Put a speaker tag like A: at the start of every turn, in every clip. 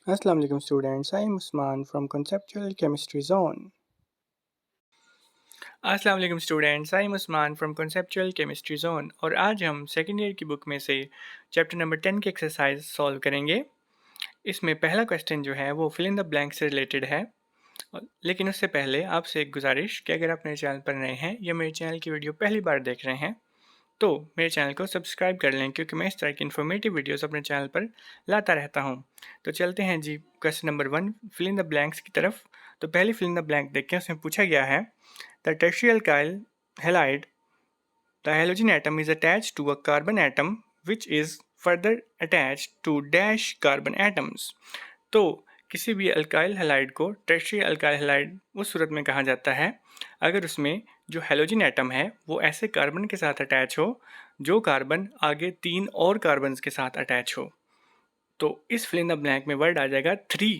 A: Assalamu alaikum students, I am Usman from Conceptual Chemistry Zone.
B: अस्सलाम वालेकुम students, I am Usman from conceptual chemistry zone और आज हम second year की book में से चैप्टर नंबर 10 की एक्सरसाइज सॉल्व करेंगे। इसमें पहला क्वेश्चन जो है वो फिल इन द ब्लैंक से रिलेटेड है। लेकिन उससे पहले आपसे एक गुजारिश कि अगर आप मेरे चैनल पर नए हैं या मेरे चैनल की वीडियो पहली बार देख रहे हैं तो मेरे चैनल को सब्सक्राइब कर लें, क्योंकि मैं इस तरह की इन्फॉर्मेटिव वीडियोस अपने चैनल पर लाता रहता हूँ। तो चलते हैं जी question number 1 fill in the blanks की तरफ। तो पहली फिल इन द ब्लैंक देखें, उसमें पूछा गया है the टर्शियल alkyl halide the halogen atom is attached to a carbon atom which is further attached to dash carbon atoms। तो किसी भी अल्काइल हैलाइड को टर्शियल अल्काइल हैलाइड उस सूरत में कहा जाता है अगर उसमें जो हेलोजन एटम है वो ऐसे कार्बन के साथ अटैच हो जो कार्बन आगे 3 और कार्बन के साथ अटैच हो। तो इस फिल इन द ब्लैंक में वर्ड आ जाएगा 3।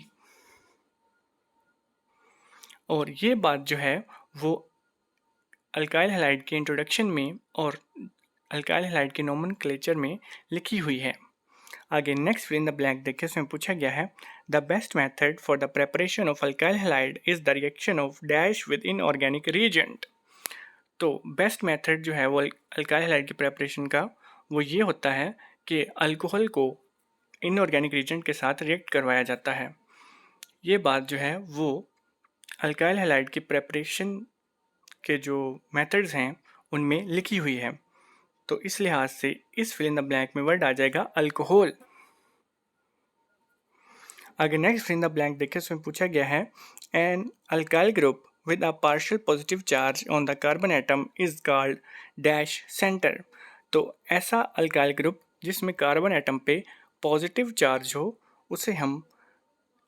B: और ये बात जो है वो अल्काइल हैलाइड के इंट्रोडक्शन में और अल्काइल हैलाइड के नोमेनक्लेचर में लिखी हुई है। आगे next fill in the blank देखिए, उसमें पूछा गया है the best method for the preparation of alkyl halide is the reaction of dash with inorganic reagent. तो बेस्ट मेथड जो है वो अल्काइल हैलाइड की प्रेपरेशन का वो ये होता है कि अल्कोहल को इनऑर्गेनिक रिएजेंट के साथ रिएक्ट करवाया जाता है। ये बात जो है वो अल्काइल हैलाइड की प्रेपरेशन के जो मेथड्स हैं उनमें लिखी हुई है। तो इस लिहाज से इस फिल इन द ब्लैंक में वर्ड आ जाएगा अल्कोहल। आगे next fill in the blank देखिए, उसमें पूछा गया है an alkyl group with a partial positive charge on the carbon atom is called dash center। तो ऐसा अल्काइल ग्रुप जिसमें कार्बन एटम पे पॉजिटिव चार्ज हो उसे हम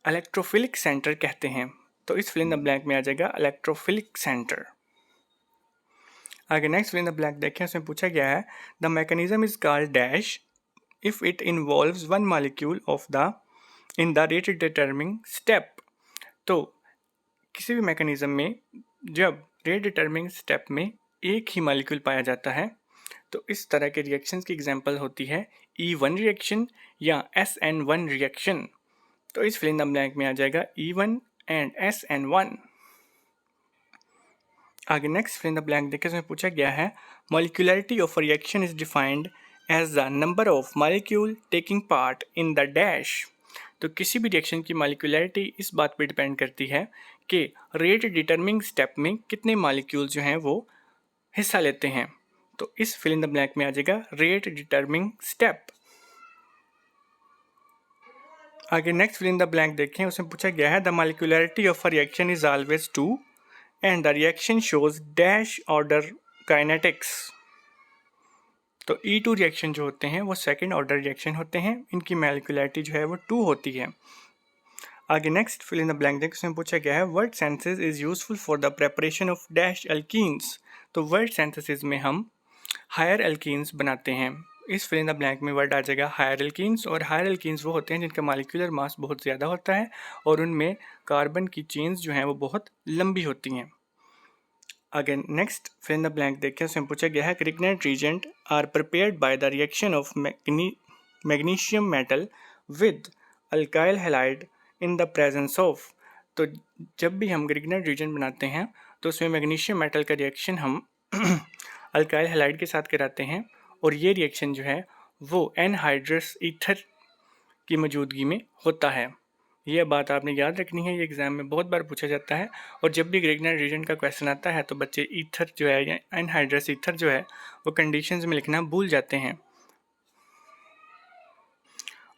B: इलेक्ट्रोफिलिक सेंटर कहते हैं। तो इस फिल इन द ब्लैंक में आ जाएगा इलेक्ट्रोफिलिक सेंटर। आगे next fill in the blank देखें, उसमें पूछा गया है the mechanism is called dash if it involves one molecule of the in the rate determining step. तो किसी भी मैकेनिज्म में जब रेट डिटरमिंग स्टेप में एक ही मॉलिक्यूल पाया जाता है तो इस तरह के रिएक्शंस की एग्जांपल होती है E1 रिएक्शन या SN1 रिएक्शन। तो इस फिल इन द ब्लैंक में आ जाएगा E1 एंड SN1। आगे next fill in the blank देखिए, इसमें पूछा गया है molecularity of reaction is defined as the number of molecule taking part in the dash. तो किसी भी रिएक्शन की मॉलिक्यूलरिटी इस बात पर डिपेंड करती है कि रेट डिटरमिंग स्टेप में कितने मॉलिक्यूल जो हैं वो हिस्सा लेते हैं। तो इस फिल इन द ब्लैंक में आ जाएगा रेट डिटरमिंग स्टेप। आगे next fill in the blank देखें, उसमें पूछा गया है the molecularity of a reaction is always 2 and the reaction shows dash order kinetics. तो E2 रिएक्शन जो होते हैं वो सेकेंड ऑर्डर रिएक्शन होते हैं, इनकी मॉलिक्यूलरिटी जो है वो 2 होती है। आगे next fill in the blank देखिए, उसमें पूछा गया है Wurtz synthesis is useful for the preparation of dash alkenes. तो वर्ड सिंथेसिस में हम हायर एल्कीन्स बनाते हैं। इस फिल इन द ब्लैंक में वर्ड आ जाएगा हायर एल्कीन्स। और हायर एल्कीन्स वो होते हैं जिनका मॉलिक्यूलर मास बहुत ज़्यादा होता है और उनमें कार्बन की चेन्स जो हैं वो बहुत लंबी होती हैं। आगे next fill in the blank देखिए, उसमें पूछा गया है Grignard reagent are prepared by the reaction of magnesium metal with alkyl halide in the presence of. तो जब भी हम ग्रिग्नेट रिएजेंट बनाते हैं तो उसमें मैग्नीशियम मेटल का रिएक्शन हम अल्काइल हैलाइड के साथ कराते हैं और ये रिएक्शन जो है वो एनहाइड्रस ईथर की मौजूदगी में होता है। यह बात आपने याद रखनी है, ये एग्ज़ाम में बहुत बार पूछा जाता है। और जब भी ग्रिग्नेट रिएजेंट का क्वेश्चन आता है तो बच्चे ईथर जो है या एनहाइड्रस ईथर जो है वो कंडीशंस में लिखना भूल जाते हैं।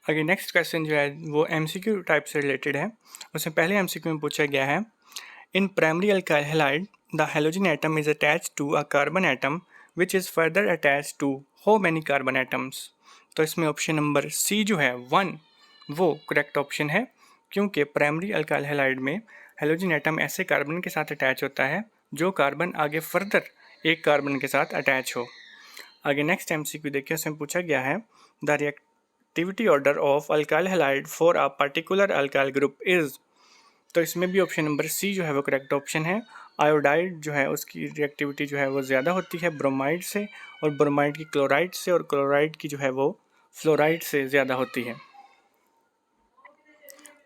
B: आगे नेक्स्ट क्वेश्चन जो है वो MCQ टाइप से रिलेटेड है। उसमें पहले MCQ में पूछा गया है in primary alkyl halide the halogen atom is attached to a carbon atom which is further attached to how many carbon atoms. तो इसमें ऑप्शन नंबर सी जो है 1 वो करेक्ट ऑप्शन है, क्योंकि प्राइमरी अल्काइल हैलाइड में हैलोजन एटम ऐसे carbon के साथ अटैच होता है जो कार्बन आगे फर्दर एक कार्बन के साथ अटैच हो। आगे नेक्स्ट MCQ देखिए, उसमें पूछा गया है the reactivity order of alkyl halide for a particular alkyl group is. तो इसमें भी ऑप्शन नंबर सी जो है वो करेक्ट ऑप्शन है। आयोडाइड जो है उसकी रिएक्टिविटी जो है वो ज़्यादा होती है ब्रोमाइड से, और ब्रोमाइड की क्लोराइड से, और क्लोराइड की जो है वो फ्लोराइड से ज़्यादा होती है।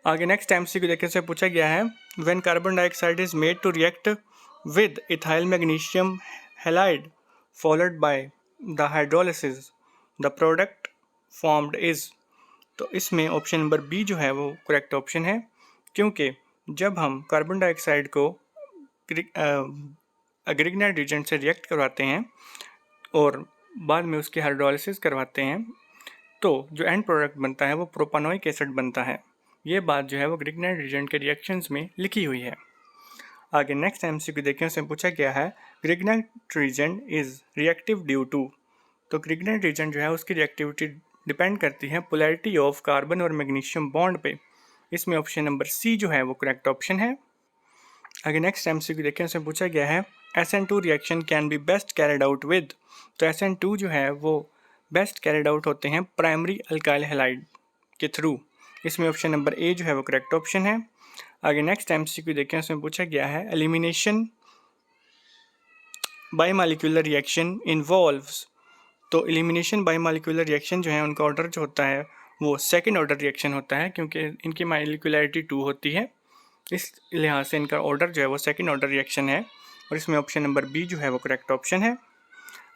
B: आगे नेक्स्ट एमसीक्यू देखने से पूछा गया है, when carbon dioxide is made to react with ethyl magnesium halide followed by the hydrolysis the product formed is. तो इसमें ऑप्शन नंबर बी जो है वो करेक्ट ऑप्शन है, क्योंकि जब हम कार्बन डाइऑक्साइड को ग्रिग्नाइट रिएजेंट से रिएक्ट करवाते हैं और बाद में उसकी हाइड्रोलिसिस करवाते हैं तो जो एंड प्रोडक्ट बनता है वो प्रोपानोइक एसिड बनता है। ये बात जो है वो ग्रिग्नाइट रिएजेंट के रिएक्शंस में लिखी हुई है। आगे नेक्स्ट एमसीक्यू देखें, उसमें पूछा गया है, Grignard reagent is reactive due to. तो ग्रिग्नाइट रिएजेंट जो है उसकी रिएक्टिविटी डिपेंड करती है पोलैरिटी ऑफ कार्बन और मैग्नीशियम बॉन्ड पे। इसमें ऑप्शन नंबर सी जो है वो करेक्ट ऑप्शन है। आगे नेक्स्ट एमसीक्यू देखें, उसमें पूछा गया है, SN2 reaction can be best carried out with. तो SN2 जो है वो बेस्ट कैरिड आउट होते हैं प्राइमरी अल्काइल हैलाइड के थ्रू। इसमें ऑप्शन नंबर ए जो है वो करेक्ट ऑप्शन है। आगे नेक्स्ट एमसीक्यू देखें, उसमें पूछा गया है, एलिमिनेशन बाईमॉलिक्यूलर रिएक्शन इन्वॉल्व्स। तो एलिमिनेशन बाईमॉलिक्यूलर रिएक्शन जो है उनका ऑर्डर जो होता है वो सेकंड ऑर्डर रिएक्शन होता है, क्योंकि इनकी मॉलिक्यूलरिटी 2 होती है, इस लिहाज से इनका ऑर्डर जो है वो सेकंड ऑर्डर रिएक्शन है और इसमें ऑप्शन नंबर बी जो है वो करेक्ट ऑप्शन है।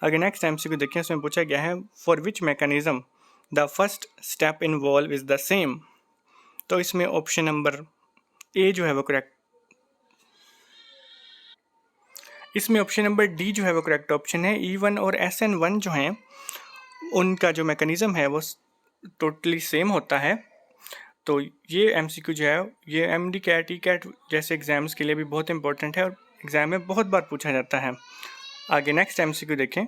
B: आगे नेक्स्ट एमसीक्यू देखिए, इसमें पूछा गया है, for which mechanism the first step involve is the same. तो इसमें ऑप्शन नंबर ए जो है वो करेक्ट, इसमें ऑप्शन नंबर डी जो है वो करेक्ट ऑप्शन है। E1 और SN1 जो हैं उनका जो मैकेनिज्म है वो टोटली सेम होता है। तो ये एमसीक्यू जो है ये MD कैट ई कैट जैसे एग्जाम्स के लिए भी बहुत इंपॉर्टेंट है और एग्जाम में बहुत बार पूछा जाता है। आगे नेक्स्ट एमसीक्यू देखें,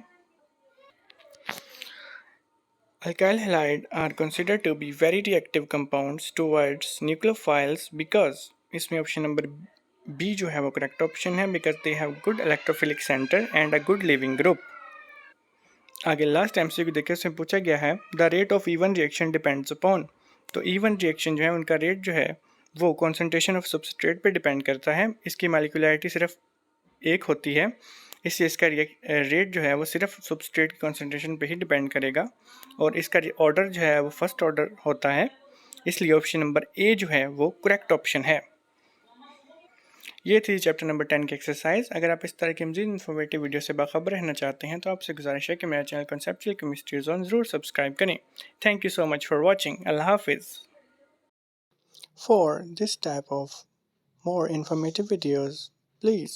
B: alkyl halide are considered to be very reactive compounds towards nucleophiles because. इसमें ऑप्शन नंबर बी जो है वो करेक्ट ऑप्शन है, because they have good electrophilic centre and a good leaving group. आगे लास्ट एमसीक्यू देखिए, उसमें पूछा गया है, the rate of E one reaction depends upon. तो इवन रिएक्शन जो है उनका रेट जो है वो कॉन्सेंट्रेशन ऑफ सबस्ट्रेट पे डिपेंड करता है। इसकी मॉलिक्यूलरिटी सिर्फ एक होती है, इसलिए इसका रेट जो है वो सिर्फ सबस्ट्रेट की कॉन्सेंट्रेशन पे ही डिपेंड करेगा और इसका ऑर्डर जो है वो फर्स्ट ऑर्डर होता है, इसलिए ऑप्शन नंबर ए जो है वो करेक्ट ऑप्शन है। ये थी चैप्टर नंबर 10 की एक्सरसाइज। अगर आप इस तरह की मज़ीद इन्फॉर्मेटिव वीडियो से बाखबर रहना चाहते हैं तो आपसे गुजारिश है कि मेरा चैनल कॉन्सेप्चुअल केमिस्ट्री जोन ज़रूर सब्सक्राइब करें। Thank you so much for watching. अल्लाह हाफिज़।
A: For this type of more informative videos, please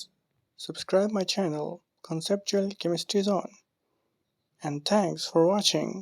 A: subscribe my channel Conceptual Chemistry Zone. And thanks for watching.